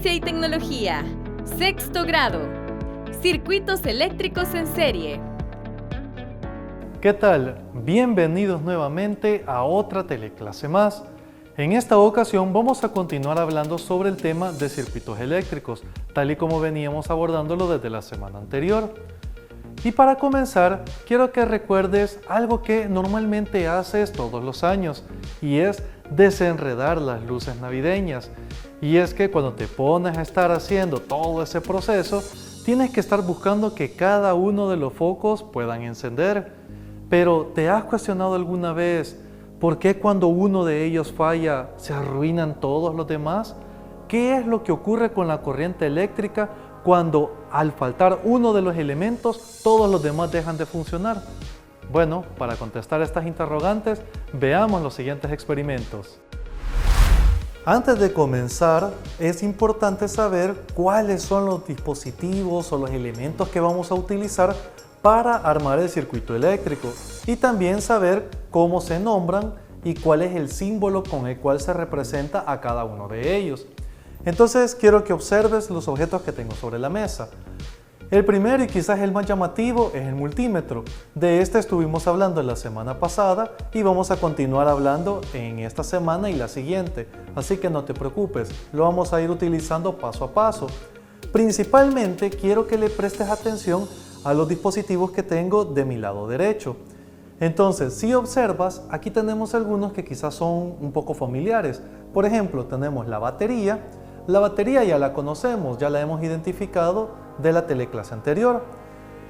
Ciencia y Tecnología. Sexto grado. Circuitos eléctricos en serie. ¿Qué tal? Bienvenidos nuevamente a otra teleclase más. En esta ocasión vamos a continuar hablando sobre el tema de circuitos eléctricos, tal y como veníamos abordándolo desde la semana anterior. Y para comenzar, quiero que recuerdes algo que normalmente haces todos los años, y es desenredar las luces navideñas. Y es que cuando te pones a estar haciendo todo ese proceso, tienes que estar buscando que cada uno de los focos puedan encender. Pero ¿te has cuestionado alguna vez por qué cuando uno de ellos falla se arruinan todos los demás? ¿Qué es lo que ocurre con la corriente eléctrica cuando al faltar uno de los elementos todos los demás dejan de funcionar? Bueno, para contestar estas interrogantes, veamos los siguientes experimentos. Antes de comenzar, es importante saber cuáles son los dispositivos o los elementos que vamos a utilizar para armar el circuito eléctrico y también saber cómo se nombran y cuál es el símbolo con el cual se representa a cada uno de ellos. Entonces quiero que observes los objetos que tengo sobre la mesa. El primero y quizás el más llamativo es el multímetro. De este estuvimos hablando la semana pasada y vamos a continuar hablando en esta semana y la siguiente. Así que no te preocupes, lo vamos a ir utilizando paso a paso. Principalmente quiero que le prestes atención a los dispositivos que tengo de mi lado derecho. Entonces, si observas, aquí tenemos algunos que quizás son un poco familiares. Por ejemplo, tenemos la batería. La batería ya la conocemos, ya la hemos identificado de la teleclase anterior.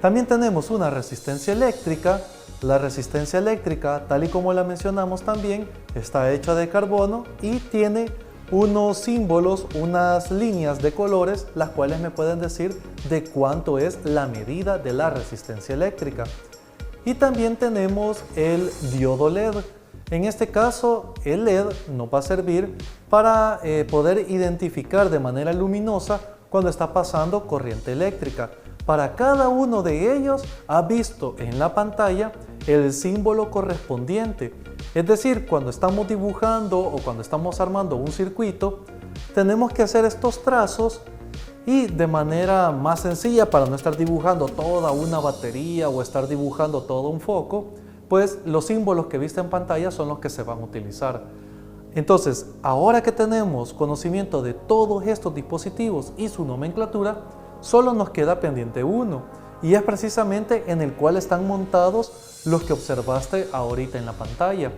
También tenemos una resistencia eléctrica. La resistencia eléctrica, tal y como la mencionamos también, está hecha de carbono y tiene unos símbolos, unas líneas de colores, las cuales me pueden decir de cuánto es la medida de la resistencia eléctrica. Y también tenemos el diodo LED. En este caso, el LED nos va a servir para poder identificar de manera luminosa cuando está pasando corriente eléctrica. Para cada uno de ellos, ha visto en la pantalla el símbolo correspondiente. Es decir, cuando estamos dibujando o cuando estamos armando un circuito, tenemos que hacer estos trazos y de manera más sencilla, para no estar dibujando toda una batería o estar dibujando todo un foco, pues los símbolos que viste en pantalla son los que se van a utilizar. Entonces, ahora que tenemos conocimiento de todos estos dispositivos y su nomenclatura, solo nos queda pendiente uno, y es precisamente en el cual están montados los que observaste ahorita en la pantalla.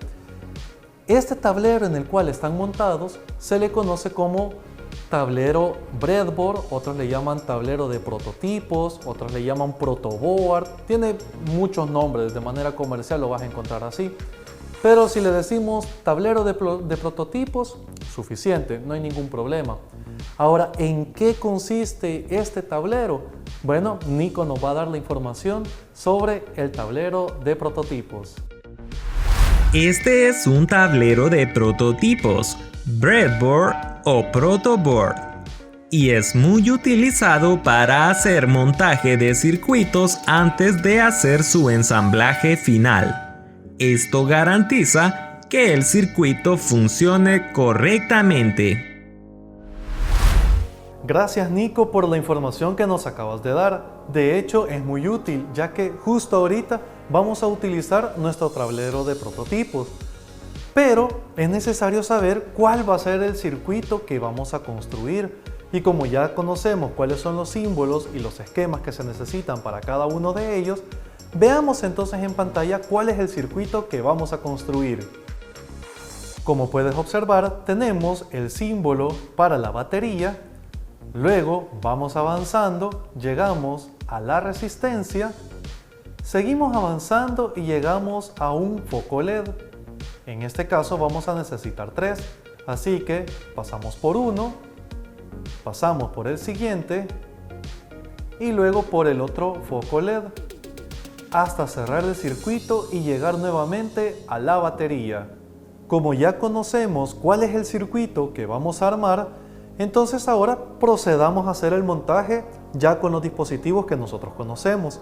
Este tablero en el cual están montados se le conoce como tablero breadboard, otros le llaman tablero de prototipos, otros le llaman protoboard, tiene muchos nombres, de manera comercial lo vas a encontrar así. Pero si le decimos tablero de prototipos, suficiente, no hay ningún problema. Ahora, ¿en qué consiste este tablero? Bueno, Nico nos va a dar la información sobre el tablero de prototipos. Este es un tablero de prototipos, breadboard o protoboard, y es muy utilizado para hacer montaje de circuitos antes de hacer su ensamblaje final. Esto garantiza que el circuito funcione correctamente. Gracias, Nico, por la información que nos acabas de dar. De hecho, es muy útil, ya que justo ahorita vamos a utilizar nuestro tablero de prototipos. Pero es necesario saber cuál va a ser el circuito que vamos a construir. Y como ya conocemos cuáles son los símbolos y los esquemas que se necesitan para cada uno de ellos, veamos entonces en pantalla cuál es el circuito que vamos a construir. Como puedes observar, tenemos el símbolo para la batería. Luego vamos avanzando, llegamos a la resistencia, seguimos avanzando y llegamos a un foco LED. En este caso vamos a necesitar 3, así que pasamos por uno, pasamos por el siguiente y luego por el otro foco LED, hasta cerrar el circuito y llegar nuevamente a la batería. Como ya conocemos cuál es el circuito que vamos a armar, entonces ahora procedamos a hacer el montaje ya con los dispositivos que nosotros conocemos.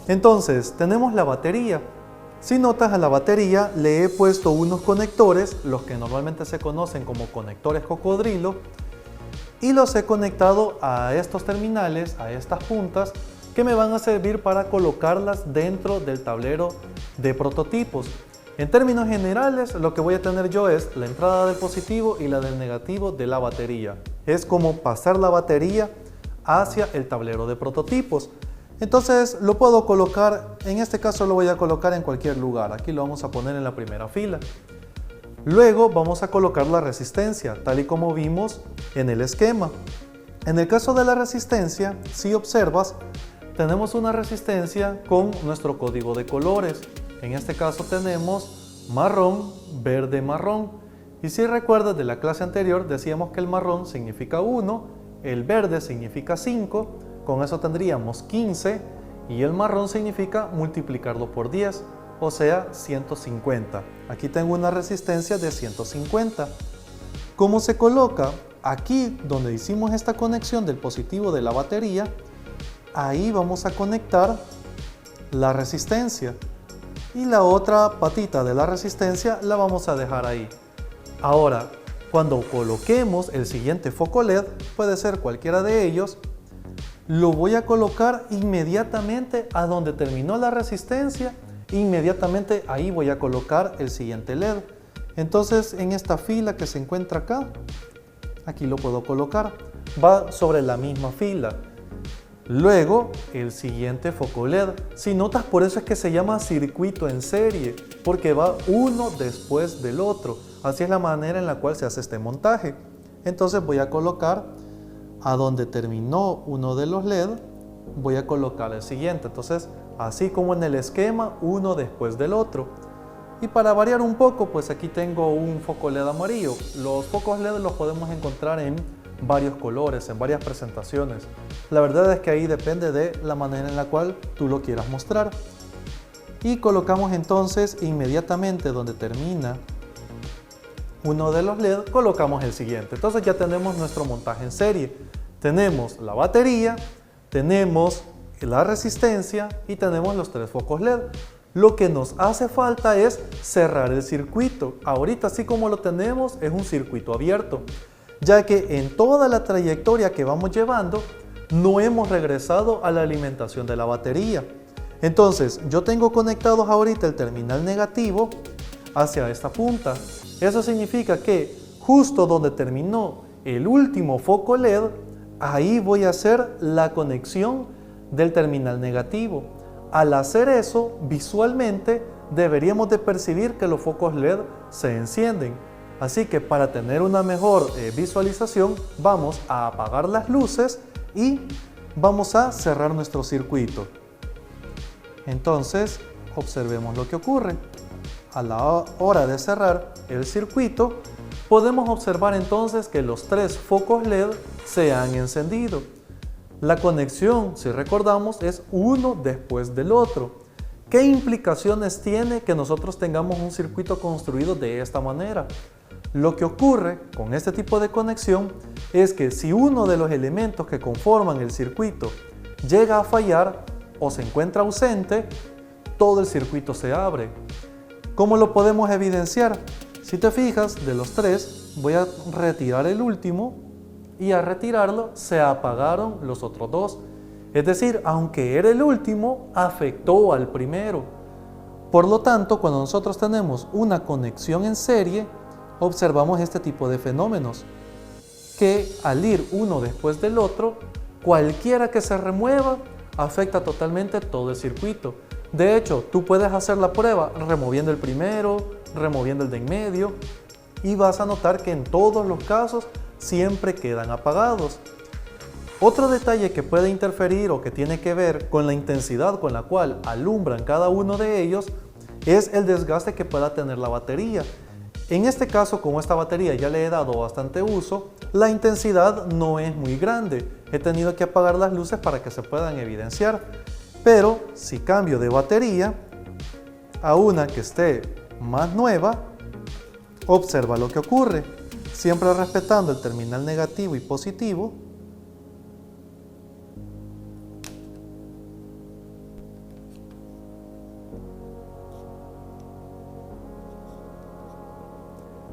Entonces tenemos la batería. Si notas, a la batería le he puesto unos conectores, los que normalmente se conocen como conectores cocodrilo, y los he conectado a estos terminales, a estas puntas que me van a servir para colocarlas dentro del tablero de prototipos. En términos generales, lo que voy a tener yo es la entrada del positivo y la del negativo de la batería. Es como pasar la batería hacia el tablero de prototipos. Entonces lo puedo colocar, en este caso lo voy a colocar en cualquier lugar. Aquí lo vamos a poner en la primera fila. Luego vamos a colocar la resistencia, tal y como vimos en el esquema. En el caso de la resistencia, si observas, tenemos una resistencia con nuestro código de colores. En este caso tenemos marrón, verde, marrón. Y si recuerdas de la clase anterior, decíamos que el marrón significa 1, el verde significa 5, con eso tendríamos 15, y el marrón significa multiplicarlo por 10, o sea 150. Aquí tengo una resistencia de 150. ¿Cómo se coloca? Aquí donde hicimos esta conexión del positivo de la batería, ahí vamos a conectar la resistencia y la otra patita de la resistencia la vamos a dejar ahí. Ahora, cuando coloquemos el siguiente foco LED, puede ser cualquiera de ellos, lo voy a colocar inmediatamente a donde terminó la resistencia, inmediatamente ahí voy a colocar el siguiente LED. Entonces en esta fila que se encuentra acá, aquí lo puedo colocar, va sobre la misma fila. Luego el siguiente foco LED, si notas, por eso es que se llama circuito en serie, porque va uno después del otro. Así es la manera en la cual se hace este montaje. Entonces voy a colocar a donde terminó uno de los LED, voy a colocar el siguiente. Entonces, así como en el esquema, uno después del otro. Y para variar un poco, pues aquí tengo un foco LED amarillo. Los focos LED los podemos encontrar en varios colores, en varias presentaciones. La verdad es que ahí depende de la manera en la cual tú lo quieras mostrar. Y colocamos entonces inmediatamente donde termina uno de los LED, colocamos el siguiente. Entonces ya tenemos nuestro montaje en serie. Tenemos la batería, tenemos la resistencia y tenemos los 3 focos LED. Lo que nos hace falta es cerrar el circuito. Ahorita, así como lo tenemos, es un circuito abierto, ya que en toda la trayectoria que vamos llevando no hemos regresado a la alimentación de la batería. Entonces yo tengo conectados ahorita el terminal negativo hacia esta punta. Eso significa que justo donde terminó el último foco LED, ahí voy a hacer la conexión del terminal negativo. Al hacer eso, visualmente deberíamos de percibir que los focos LED se encienden. Así que para tener una mejor visualización, vamos a apagar las luces y vamos a cerrar nuestro circuito. Entonces, observemos lo que ocurre. A la hora de cerrar el circuito, podemos observar entonces que los 3 focos LED se han encendido. La conexión, si recordamos, es uno después del otro. ¿Qué implicaciones tiene que nosotros tengamos un circuito construido de esta manera? Lo que ocurre con este tipo de conexión es que si uno de los elementos que conforman el circuito llega a fallar o se encuentra ausente, todo el circuito se abre. ¿Cómo lo podemos evidenciar? Si te fijas, de los 3, voy a retirar el último y al retirarlo se apagaron los otros 2. Es decir, aunque era el último, afectó al primero. Por lo tanto, cuando nosotros tenemos una conexión en serie, observamos este tipo de fenómenos, que al ir uno después del otro, cualquiera que se remueva afecta totalmente todo el circuito. De hecho, tú puedes hacer la prueba removiendo el primero, removiendo el de en medio, y vas a notar que en todos los casos siempre quedan apagados. Otro detalle que puede interferir o que tiene que ver con la intensidad con la cual alumbran cada uno de ellos es el desgaste que pueda tener la batería. En este caso, como esta batería ya le he dado bastante uso, la intensidad no es muy grande. He tenido que apagar las luces para que se puedan evidenciar. Pero si cambio de batería a una que esté más nueva, observa lo que ocurre. Siempre respetando el terminal negativo y positivo,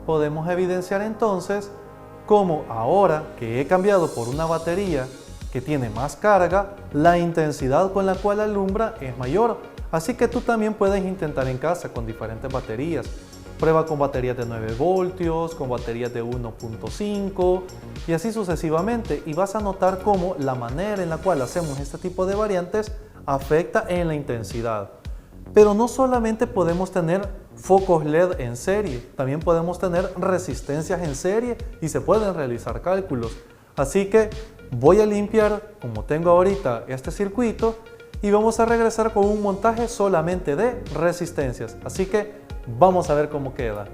podemos evidenciar entonces como ahora que he cambiado por una batería que tiene más carga, la intensidad con la cual alumbra es mayor. Así que tú también puedes intentar en casa con diferentes baterías. Prueba con baterías de 9 voltios, con baterías de 1.5 y así sucesivamente. Y vas a notar cómo la manera en la cual hacemos este tipo de variantes afecta en la intensidad. Pero no solamente podemos tener focos LED en serie, también podemos tener resistencias en serie y se pueden realizar cálculos. Así que voy a limpiar, como tengo ahorita este circuito, y vamos a regresar con un montaje solamente de resistencias. Así que vamos a ver cómo queda.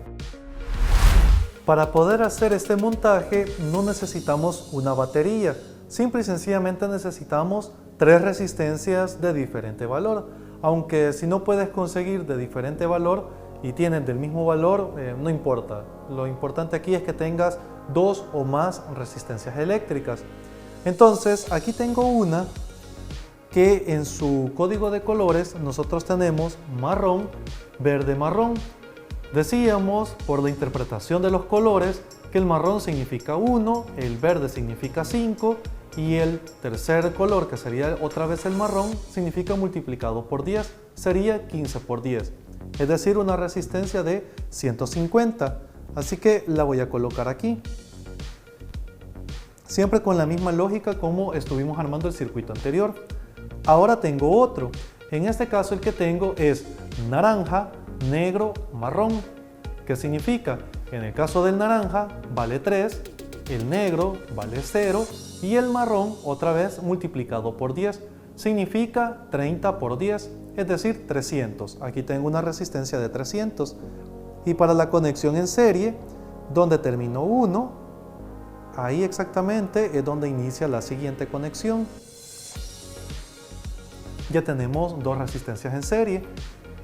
Para poder hacer este montaje no necesitamos una batería, simple y sencillamente necesitamos 3 resistencias de diferente valor. Aunque si no puedes conseguir de diferente valor y tienes del mismo valor, no importa. Lo importante aquí es que tengas 2 o más resistencias eléctricas. Entonces aquí tengo una que en su código de colores nosotros tenemos marrón, verde, marrón. Decíamos por la interpretación de los colores que el marrón significa 1, el verde significa 5 y el tercer color, que sería otra vez el marrón, significa multiplicado por 10, sería 15 por 10, es decir, una resistencia de 150. Así que la voy a colocar aquí, siempre con la misma lógica como estuvimos armando el circuito anterior. Ahora tengo otro, en este caso el que tengo es naranja, negro, marrón. ¿Qué significa? En el caso del naranja vale 3, el negro vale 0 y el marrón otra vez multiplicado por 10 significa 30 por 10, es decir 300. Aquí tengo una resistencia de 300. Y para la conexión en serie, donde terminó 1, ahí exactamente es donde inicia la siguiente conexión. Ya tenemos 2 resistencias en serie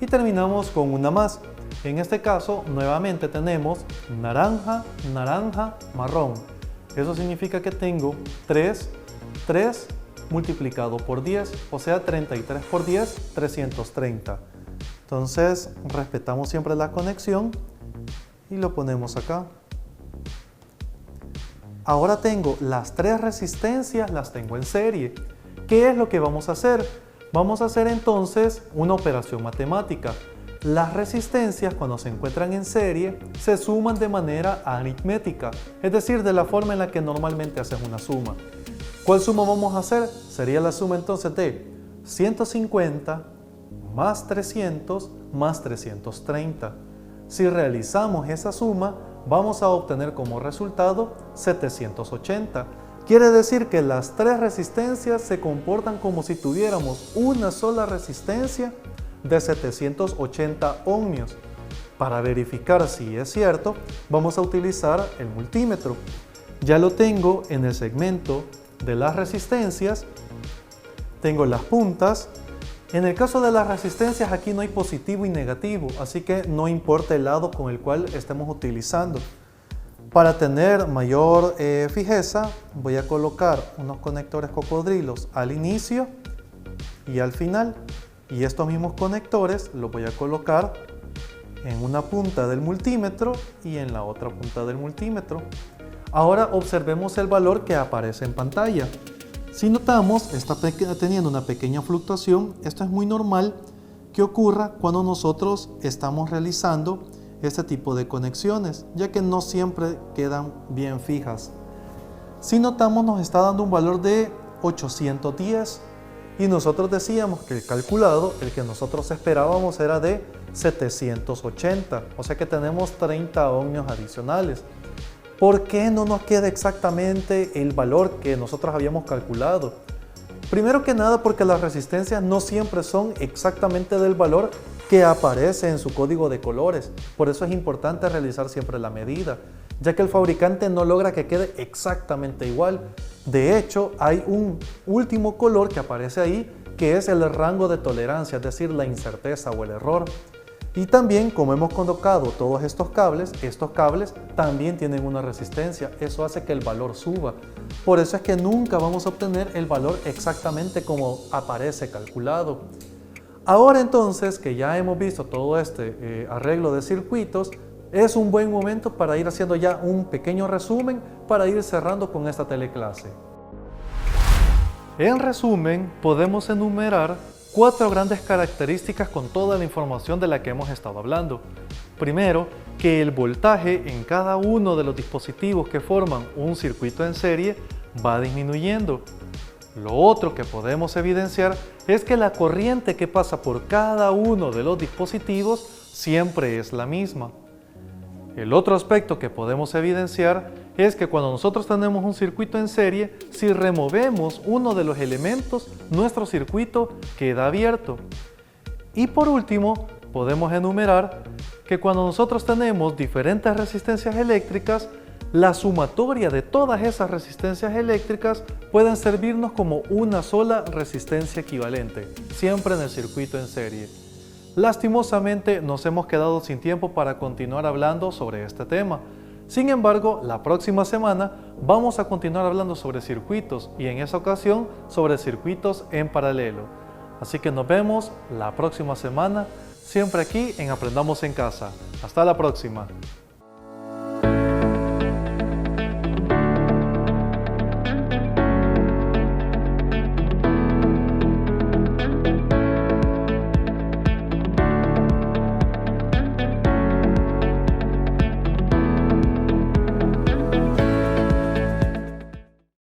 y terminamos con una más. En este caso nuevamente tenemos naranja, naranja, marrón. Eso significa que tengo 3 multiplicado por 10, o sea 33 por 10, 330. Entonces respetamos siempre la conexión y lo ponemos acá. Ahora tengo las 3 resistencias, las tengo en serie. ¿Qué es lo que vamos a hacer? Vamos a hacer entonces una operación matemática. Las resistencias cuando se encuentran en serie se suman de manera aritmética, es decir, de la forma en la que normalmente haces una suma. ¿Cuál suma vamos a hacer? Sería la suma entonces de 150 más 300 más 330. Si realizamos esa suma, vamos a obtener como resultado 780. Quiere decir que las 3 resistencias se comportan como si tuviéramos una sola resistencia de 780 ohmios. Para verificar si es cierto, vamos a utilizar el multímetro. Ya lo tengo en el segmento de las resistencias, tengo las puntas. En el caso de las resistencias aquí no hay positivo y negativo, así que no importa el lado con el cual estemos utilizando. Para tener mayor fijeza, voy a colocar unos conectores cocodrilos al inicio y al final. Y estos mismos conectores los voy a colocar en una punta del multímetro y en la otra punta del multímetro. Ahora observemos el valor que aparece en pantalla. Si notamos, está teniendo una pequeña fluctuación. Esto es muy normal que ocurra cuando nosotros estamos realizando este tipo de conexiones, ya que no siempre quedan bien fijas. Si notamos, nos está dando un valor de 810 y nosotros decíamos que el calculado, el que nosotros esperábamos, era de 780, o sea que tenemos 30 ohmios adicionales. ¿Por qué no nos queda exactamente el valor que nosotros habíamos calculado? Primero que nada porque las resistencias no siempre son exactamente del valor que aparece en su código de colores. Por eso es importante realizar siempre la medida, ya que el fabricante no logra que quede exactamente igual. De hecho, hay un último color que aparece ahí, que es el rango de tolerancia, es decir, la incerteza o el error. Y también, como hemos colocado todos estos cables también tienen una resistencia. Eso hace que el valor suba. Por eso es que nunca vamos a obtener el valor exactamente como aparece calculado. Ahora entonces que ya hemos visto todo este arreglo de circuitos, es un buen momento para ir haciendo ya un pequeño resumen para ir cerrando con esta teleclase. En resumen, podemos enumerar 4 grandes características con toda la información de la que hemos estado hablando. Primero, que el voltaje en cada uno de los dispositivos que forman un circuito en serie va disminuyendo. Lo otro que podemos evidenciar es que la corriente que pasa por cada uno de los dispositivos siempre es la misma. El otro aspecto que podemos evidenciar es que cuando nosotros tenemos un circuito en serie, si removemos uno de los elementos, nuestro circuito queda abierto. Y por último, podemos enumerar que cuando nosotros tenemos diferentes resistencias eléctricas, la sumatoria de todas esas resistencias eléctricas pueden servirnos como una sola resistencia equivalente, siempre en el circuito en serie. Lastimosamente nos hemos quedado sin tiempo para continuar hablando sobre este tema. Sin embargo, la próxima semana vamos a continuar hablando sobre circuitos y en esa ocasión sobre circuitos en paralelo. Así que nos vemos la próxima semana, siempre aquí en Aprendamos en Casa. Hasta la próxima.